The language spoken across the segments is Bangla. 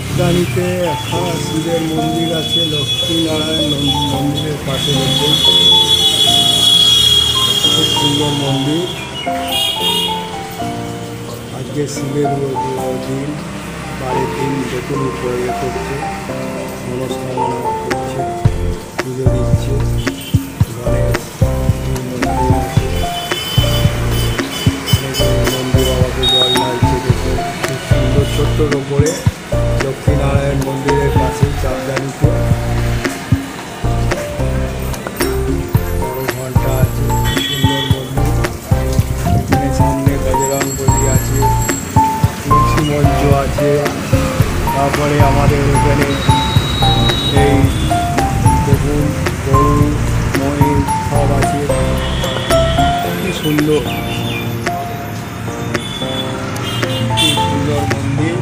চাপদানিতে একটা শিবের মন্দির আছে, লক্ষ্মীনারায়ণ মন্দিরের পাশে রয়েছে। খুব সুন্দর মন্দির। আজকে শিবের দিন, বাড়ির দিন, দেখুন উপরে করছে, মনস্কামনা করছে, পুজো দিচ্ছে। গণেশ মন্দির আছে, মন্দির বাবাকে জল ঢালছে। দেখুন খুব সুন্দর, ছোট্টর ওপরে লক্ষ্মীনারায়ণ মন্দিরের পাশে চাপদানিতে বড় ঘন্টা আছে, সুন্দর মন্দির। এখানে সামনে বজরংবলী আছে, তুলসী মঞ্চ আছে। তারপরে আমাদের এখানে এই দেখুন গরু, মহিষ সব আছে, কি সুন্দর, কি সুন্দর মন্দির।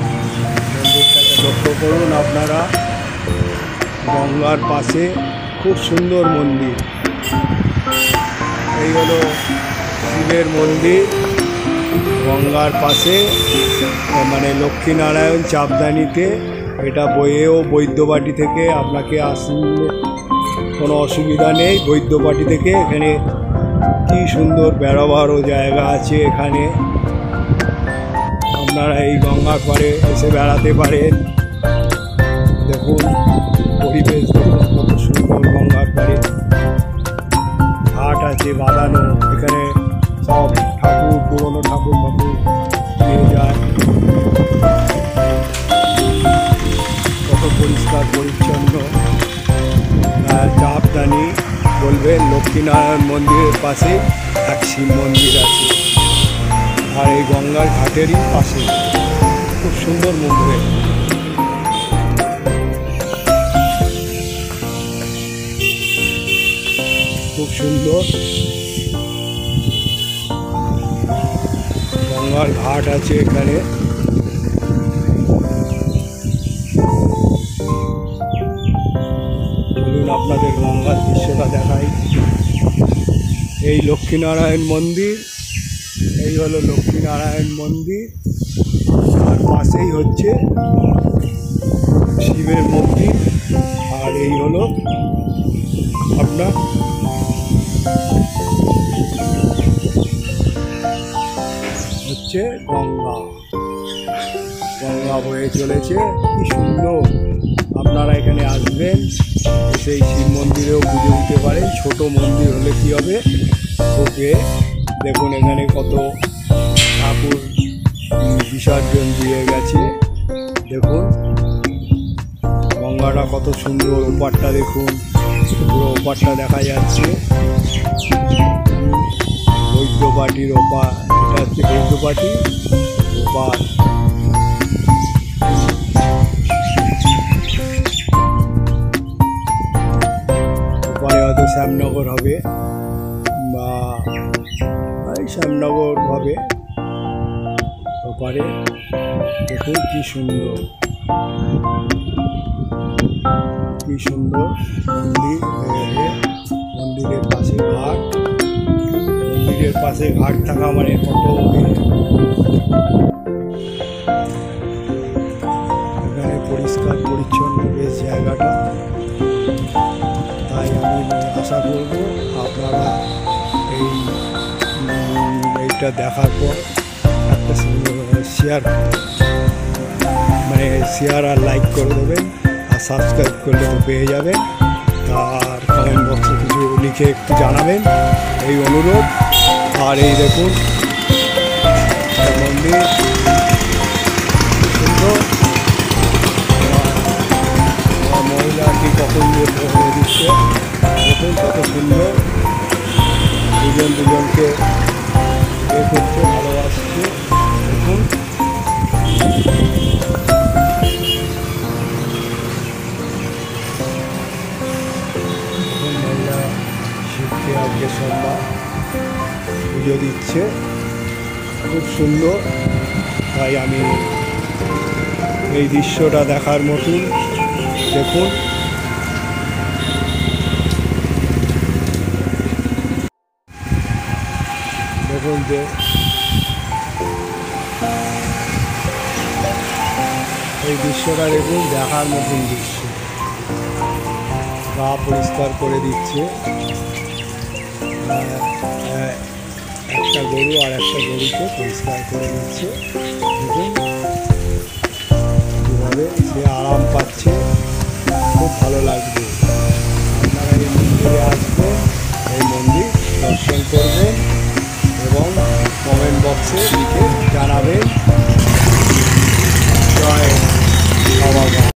মন্দিরটাকে লক্ষ্য করুন আপনারা, গঙ্গার পাশে খুব সুন্দর মন্দির। এই হলো শিবের মন্দির, গঙ্গার পাশে, মানে লক্ষ্মীনারায়ণ চাপদানিতে। এটা বৈদ্যবাটি থেকে আপনাকে আসলে কোনো অসুবিধা নেই। বৈদ্যবাটি থেকে এখানে কি সুন্দর বেড়াবারও জায়গা আছে। এখানে আপনারা এই গঙ্গার পাড়ে এসে বেড়াতে পারেন। দেখুন পরিবেশ, দেখুন কত সুন্দর। গঙ্গার পাড়ে ঘাট আছে বাঁধানো, এখানে সব ঠাকুর, পুরনো ঠাকুর নিয়ে যায়। কত পরিষ্কার পরিচ্ছন্ন। চাপদানি বলবেন, লক্ষ্মীনারায়ণ মন্দিরের পাশে এক শিব মন্দির আছে, আর এই গঙ্গার ঘাটেরই পাশে। খুব সুন্দর মন্দির, খুব সুন্দর। গঙ্গার ঘাট আছে এখানে। বলুন আপনাদের গঙ্গার দৃশ্যটা দেখাই। এই লক্ষ্মীনারায়ণ মন্দির, এই হলো লক্ষ্মীনারায়ণ মন্দির, আর পাশেই হচ্ছে শিবের মন্দির, আর এই হলো আপনার হচ্ছে গঙ্গা। গঙ্গা বয়ে চলেছে, কি সুন্দর। আপনারা এখানে আসবেন, সেই শিব মন্দিরেও পুজো দিতে পারেন। ছোট মন্দির হলে কি হবে, ওকে দেখুন এখানে কত ঠাকুর বিসর্জন দিয়ে গেছে। দেখুন গঙ্গাটা কত সুন্দর, ওপারটা দেখুন, পুরো ওপারটা দেখা যাচ্ছে। বৈদ্যবাটির ওপার, এটা হচ্ছে বৈদ্যবাটি ওপার। ওপারে হয়তো শ্যামনগর হবে, বা শ্যামনগর হবে ওপারে। দেখুন কি সুন্দর, কি সুন্দর মন্দির। মন্দিরের পাশে ঘাট, মন্দিরের পাশে ঘাট থাকা মানে কত। এখানে পরিষ্কার পরিচ্ছন্ন বেশ জায়গাটা। তাই আমি আশা করব আপনারা এইটা দেখার পর একটা শেয়ার, মানে শেয়ার আর লাইক করে দেবেন, আর সাবস্ক্রাইব করলে তো পেয়ে যাবেন। আর কমেন্ট বক্সে কিছু লিখে একটু জানাবেন, এই অনুরোধ। আর এই দেখুন মন্দির সুন্দর। মহিলাটি কখন দিচ্ছে, দেখুন কত সুন্দর। দুজন দুজনকে এ করছে, ভালোবাসছে। দেখুন মহিলা শিবকে আজকে সোমবার পুজো দিচ্ছে, খুব সুন্দর। তাই আমি এই দৃশ্যটা দেখার মতন। দেখুন দেখুন যে এই দৃশ্যটা দেখুন, দেখার মতন দৃশ্য। গা পরিষ্কার করে দিচ্ছে একটা গরু আর একটা গরুকে পরিষ্কার করে দিচ্ছে। দেখুন কীভাবে সে আরাম পাচ্ছে, খুব ভালো লাগবে। আপনারা এই মন্দিরে আসবেন, এই মন্দির দর্শন করবেন এবং কমেন্ট বক্সে লিখে জানাবেন জয় বাবা।